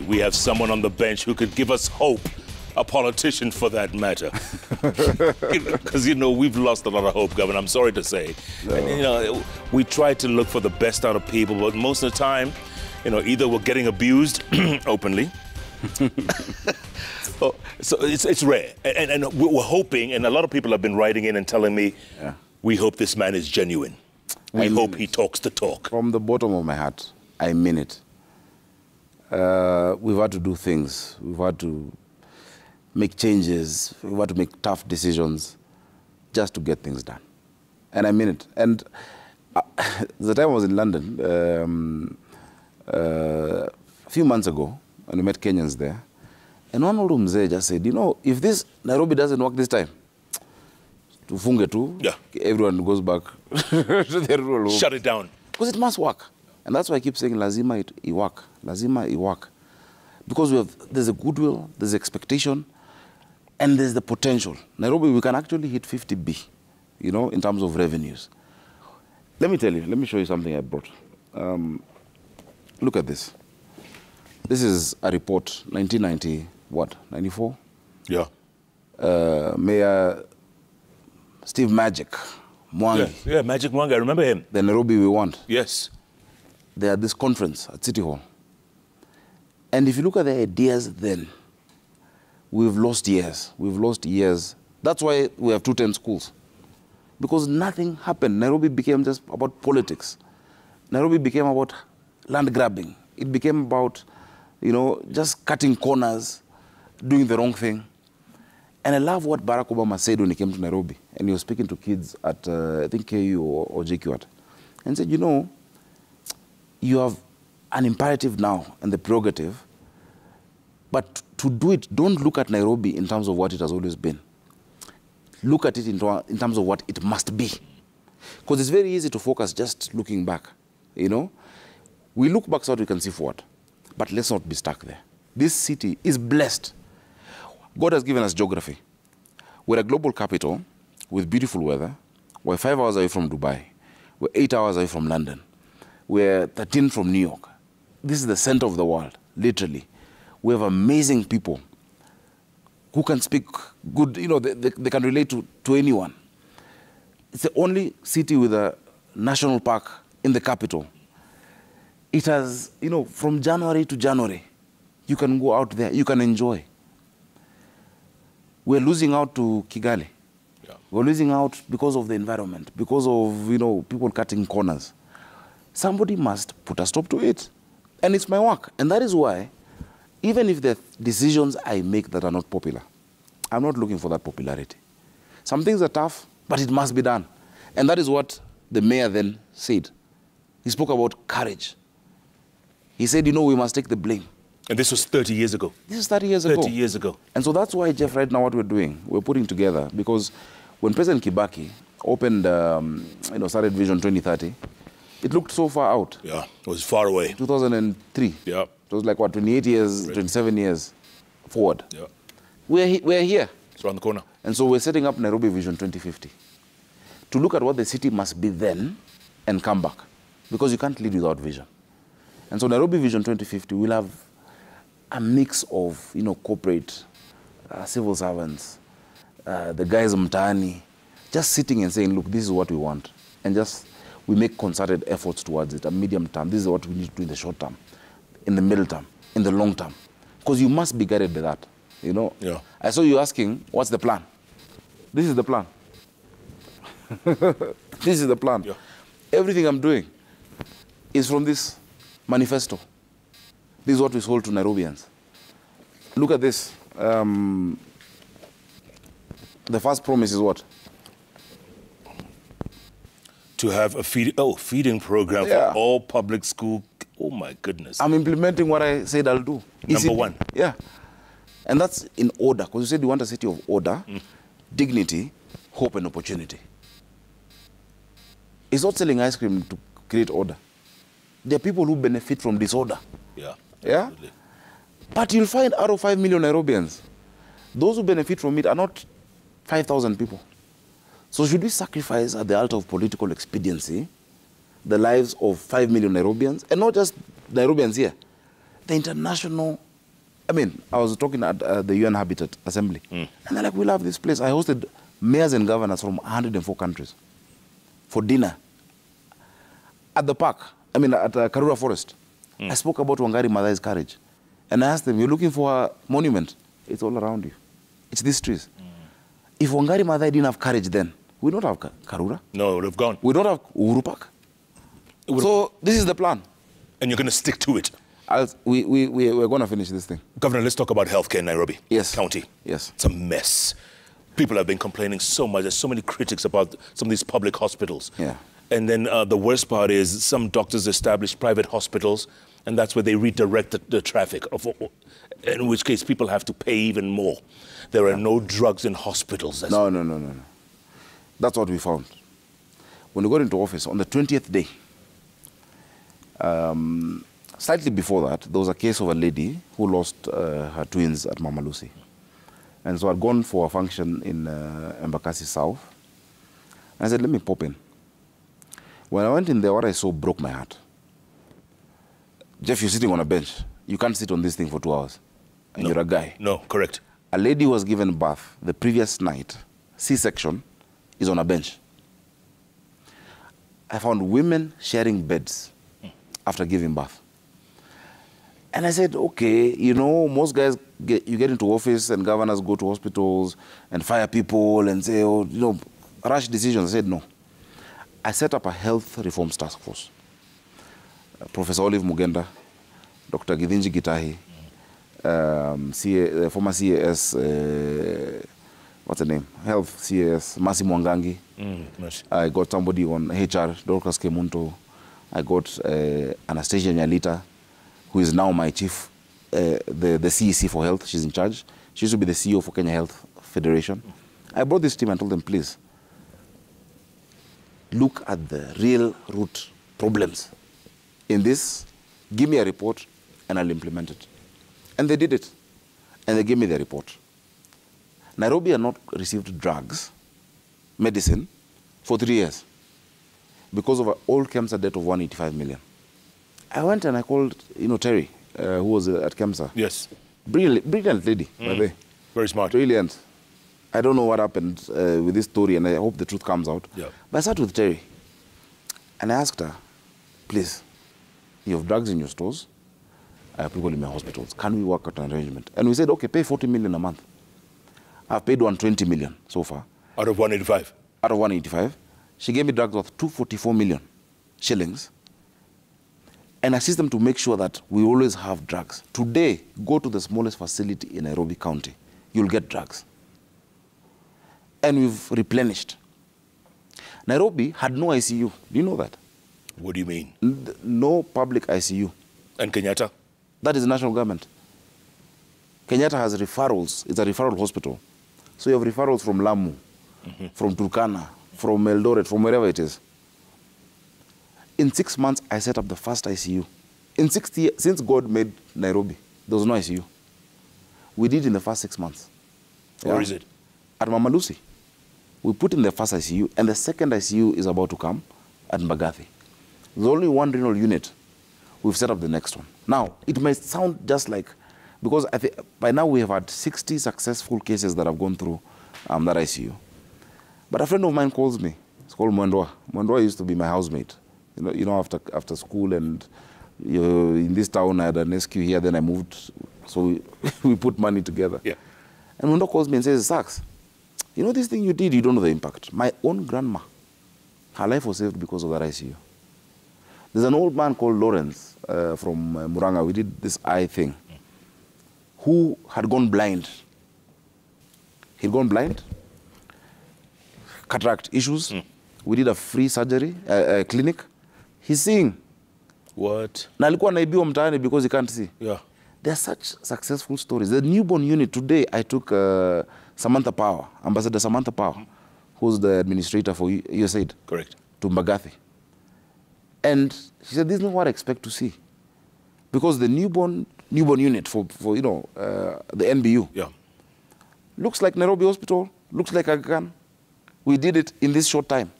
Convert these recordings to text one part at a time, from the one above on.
we have someone on the bench who could give us hope, a politician for that matter. Because, you know, we've lost a lot of hope, Governor, I'm sorry to say. No. And, you know, we try to look for the best out of people, but most of the time, you know, either we're getting abused openly. So it's rare. And we're hoping, and a lot of people have been writing in and telling me, we hope this man is genuine. We hope he talks the talk. From the bottom of my heart, I mean it. We've had to do things. We've had to make changes. We've had to make tough decisions just to get things done. And I mean it. And the time I was in London, a few months ago, and we met Kenyans there, and one old mzee just said, you know, if this Nairobi doesn't work this time, tufunge tu, everyone goes back to their rural home. Shut it down. Because it must work. And that's why I keep saying, lazima it work. Lazima it work. Because there's a goodwill, there's expectation, and there's the potential. Nairobi, we can actually hit 50B, you know, in terms of revenues. Let me tell you, let me show you something I brought. Look at this. This is a report, 1990, what, 94? Yeah. Mayor Steve Magic Mwangi. Yeah, Magic Mwangi, I remember him. The Nairobi we want. Yes. They had this conference at City Hall. And if you look at the ideas then, we've lost years. We've lost years. That's why we have 210 schools. Because nothing happened. Nairobi became just about politics. Nairobi became about land grabbing. It became about, you know, just cutting corners, doing the wrong thing. And I love what Barack Obama said when he came to Nairobi. And he was speaking to kids at, I think, KU or JKLIVE. And said, you know, you have an imperative now and the prerogative, but to do it, don't look at Nairobi in terms of what it has always been. Look at it in terms of what it must be. Because it's very easy to focus just looking back, you know. We look back so that we can see forward, but let's not be stuck there. This city is blessed. God has given us geography. We're a global capital with beautiful weather. We're 5 hours away from Dubai. We're 8 hours away from London. We're 13 from New York. This is the center of the world, literally. We have amazing people who can speak good, you know, they can relate to anyone. It's the only city with a national park in the capital. It has, you know, from January to January, you can go out there, you can enjoy. We're losing out to Kigali. Yeah. We're losing out because of the environment, because of, you know, people cutting corners. Somebody must put a stop to it. And it's my work. And that is why, even if the decisions I make that are not popular, I'm not looking for that popularity. Some things are tough, but it must be done. And that is what the mayor then said. He spoke about courage. He said, you know, we must take the blame. And this was 30 years ago. This is 30 years ago. 30 years ago. And so that's why, Jeff, right now what we're doing, we're putting together, because when President Kibaki opened, you know, started Vision 2030, it looked so far out. Yeah, it was far away. 2003. Yeah. It was like, what, 28 years, 27 years forward. Yeah. We're here. It's around the corner. And so we're setting up Nairobi Vision 2050 to look at what the city must be then and come back. Because you can't lead without vision. And so Nairobi Vision 2050 will have a mix of, you know, corporate, civil servants, the guys mtaani, just sitting and saying, look, this is what we want. And just, we make concerted efforts towards it, a medium term. This is what we need to do in the short term, in the middle term, in the long term. Because you must be guided by that, you know. Yeah. I saw you asking, what's the plan? This is the plan. This is the plan. Yeah. Everything I'm doing is from this manifesto. This is what we sold to Nairobians. Look at this. The first promise is what? To have a feeding program for all public school. Oh my goodness. I'm implementing what I said I'll do. Number one. Yeah. And that's in order, because you said you want a city of order, dignity, hope, and opportunity. It's not selling ice cream to create order. There are people who benefit from disorder. Yeah. Yeah? Absolutely. But you'll find out of 5 million Nairobians, those who benefit from it are not 5,000 people. So should we sacrifice at the altar of political expediency the lives of 5 million Nairobians, and not just Nairobians here, the international I mean, I was talking at the UN Habitat Assembly, and they're like, we love this place. I hosted mayors and governors from 104 countries for dinner at the park, I mean, at Karura Forest. I spoke about Wangari Maathai's courage. And I asked them, you're looking for a monument? It's all around you. It's these trees. If Wangari Maathai didn't have courage then, we don't have Karura. No, it would have gone. We don't have Uhuru Park. So this is the plan. And you're going to stick to it. We're going to finish this thing. Governor, let's talk about healthcare in Nairobi County. Yes. It's a mess. People have been complaining so much. There's so many critics about some of these public hospitals. Yeah. And then the worst part is some doctors establish private hospitals, and that's where they redirect the traffic, in which case people have to pay even more. There are no drugs in hospitals. No. That's what we found. When we got into office, on the 20th day, slightly before that, there was a case of a lady who lost her twins at Mama Lucy. And so I'd gone for a function in Embakasi South. And I said, let me pop in. When I went in there, what I saw broke my heart. Jeff, you're sitting on a bench. You can't sit on this thing for 2 hours. And you're a guy. No, correct. A lady was given birth the previous night, C-section, is on a bench. I found women sharing beds after giving birth. And I said, okay, you know, most guys, you get into office and governors go to hospitals and fire people and say, oh, you know, rush decisions. I said, no. I set up a health reforms task force. Professor Olive Mugenda, Dr. Githinji Gitahi, former CAS, what's the name? Health CAS, Masi Mwangangi. I got somebody on HR, Dorcas Kemunto. I got Anastasia Nyalita, who is now my chief, the CEC for health. She's in charge. She used to be the CEO for Kenya Health Federation. I brought this team and told them, please, look at the real root problems in this, give me a report, and I'll implement it. And they did it. And they gave me the report. Nairobi had not received drugs, medicine, for 3 years because of an old KEMSA debt of 185 million. I went and I called, you know, Terry, who was at KEMSA. Yes. Brilliant lady, by the way. Very smart. Brilliant. I don't know what happened with this story, and I hope the truth comes out. Yeah. But I sat with Terry, and I asked her, please, you have drugs in your stores, I have people in my hospitals. Can we work out an arrangement? And we said, okay, pay 40 million a month. I've paid 120 million so far. Out of 185? Out of 185. She gave me drugs worth 244 million shillings, and assist them to make sure that we always have drugs. Today, go to the smallest facility in Nairobi County, you'll get drugs. And we've replenished. Nairobi had no ICU. Do you know that? What do you mean? No public ICU. And Kenyatta? That is the national government. Kenyatta has referrals. It's a referral hospital. So you have referrals from Lamu, from Turkana, from Eldoret, from wherever it is. In 6 months, I set up the first ICU. In 60 years, since God made Nairobi, there was no ICU. We did in the first 6 months. Where is it? At Mama Lucy. We put in the first ICU, and the second ICU is about to come at Mbagathi. There's only one renal unit. We've set up the next one. Now, it may sound just like, because I think by now we have had 60 successful cases that have gone through that ICU. But a friend of mine calls me. It's called Mwendwa. Mwendwa used to be my housemate. You know, after school, and in this town I had an SQ here, then I moved. So we put money together. Yeah. And Mwendwa calls me and says, Saks, you know this thing you did, you don't know the impact. My own grandma, her life was saved because of that ICU. There's an old man called Lawrence from Muranga. We did this eye thing, who had gone blind. He'd gone blind, cataract issues. We did a free surgery clinic. He's seeing. What? Na alikuwa naibiwa mtaani because he can't see. Yeah. There are such successful stories. The newborn unit, today I took Samantha Power, Ambassador Samantha Power, who's the administrator for USAID. Correct. To Mbagathi. And she said, this is not what I expect to see. Because the newborn unit for you know, the NBU, yeah, looks like Nairobi Hospital, looks like Aga Khan. We did it in this short time.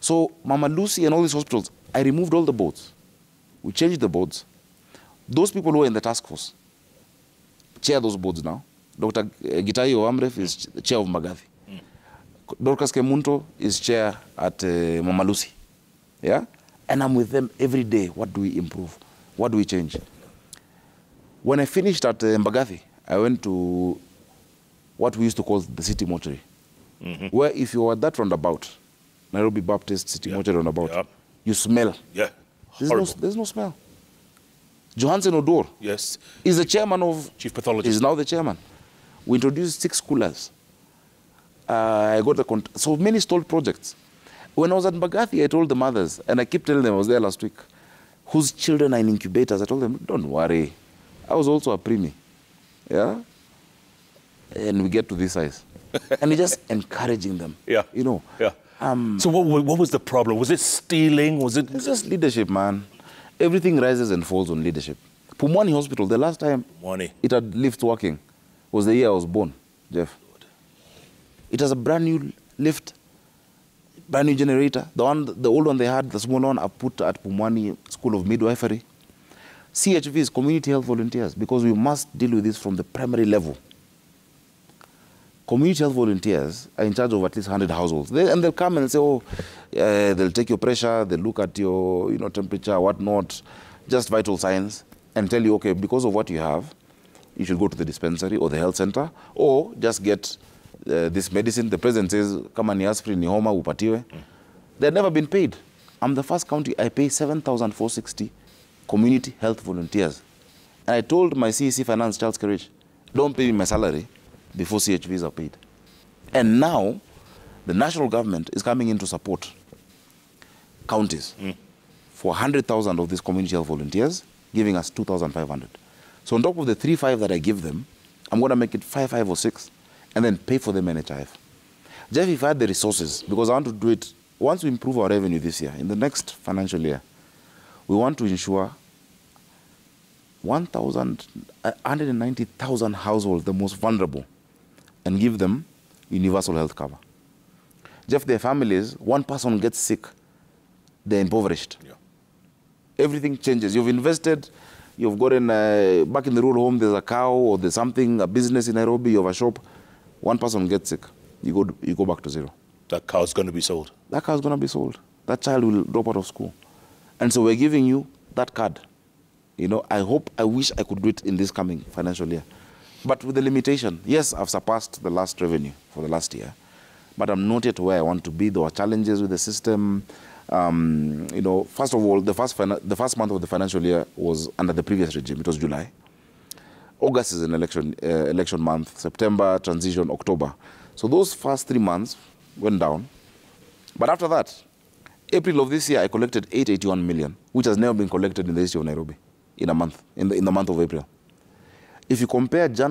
So Mama Lucy and all these hospitals, I removed all the boards. We changed the boards. Those people who were in the task force, chair those boards now. Dr. Gitahi Amref is chair of Mbagathi. Dorcas Kemunto is chair at Mama Lucy. Yeah? And I'm with them every day. What do we improve? What do we change? When I finished at Mbagathi, I went to what we used to call the city mortuary, where if you were at that roundabout, Nairobi Baptist City Mortuary roundabout, you smell. Yeah, there's no smell. Johansen Odor is the chairman of... Chief pathologist. Is now the chairman. We introduced 6 coolers. I got the... So many stalled projects. When I was at Mbagathi, I told the mothers, and I keep telling them, I was there last week, whose children are in incubators. I told them, don't worry. I was also a preemie. Yeah? And we get to this size. And we're just encouraging them. Yeah. You know. Yeah. So what was the problem? Was it stealing? Was it... It's just leadership, man. Everything rises and falls on leadership. Pumwani Hospital, the last time it had lifts working was the year I was born, Jeff. It has a brand new lift, brand new generator. The old one they had, the small one, I put at Pumwani School of Midwifery. CHV is community health volunteers, because we must deal with this from the primary level. Community health volunteers are in charge of at least 100 households. And they'll come and say, oh, they'll take your pressure, they'll look at your temperature, whatnot, just vital signs, and tell you, okay, because of what you have, you should go to the dispensary or the health center, or just get this medicine. The president says, kama ni aspirin, ni homa, upatiwe. They've never been paid. I'm the first county, I pay 7,460 community health volunteers. And I told my CEC Finance, Charles Kerich, don't pay me my salary before CHVs are paid. And now, the national government is coming in to support counties for 100,000 of these community health volunteers, giving us 2,500. So on top of the 3,500 that I give them, I'm going to make it 5,500 or 6,000, and then pay for them NHIF. Jeff, if I had the resources, because I want to do it, once we improve our revenue this year, in the next financial year, we want to ensure 190,000 households, the most vulnerable, and give them universal health cover. Jeff, their families, one person gets sick, they're impoverished. Yeah. Everything changes. You've invested, you've gotten, back in the rural home, there's a cow or there's something, a business in Nairobi, you have a shop, one person gets sick, you go back to zero. That cow's going to be sold. That cow's going to be sold. That child will drop out of school. And so we're giving you that card. You know, I wish I could do it in this coming financial year. But with the limitation, yes, I've surpassed the last revenue for the last year, but I'm not yet where I want to be. There are challenges with the system. You know, first of all, the first month of the financial year was under the previous regime. It was July. August is an election month. September, transition, October. So those first 3 months went down. But after that, April of this year, I collected 881 million, which has never been collected in the history of Nairobi in a month, in the month of April. If you compare January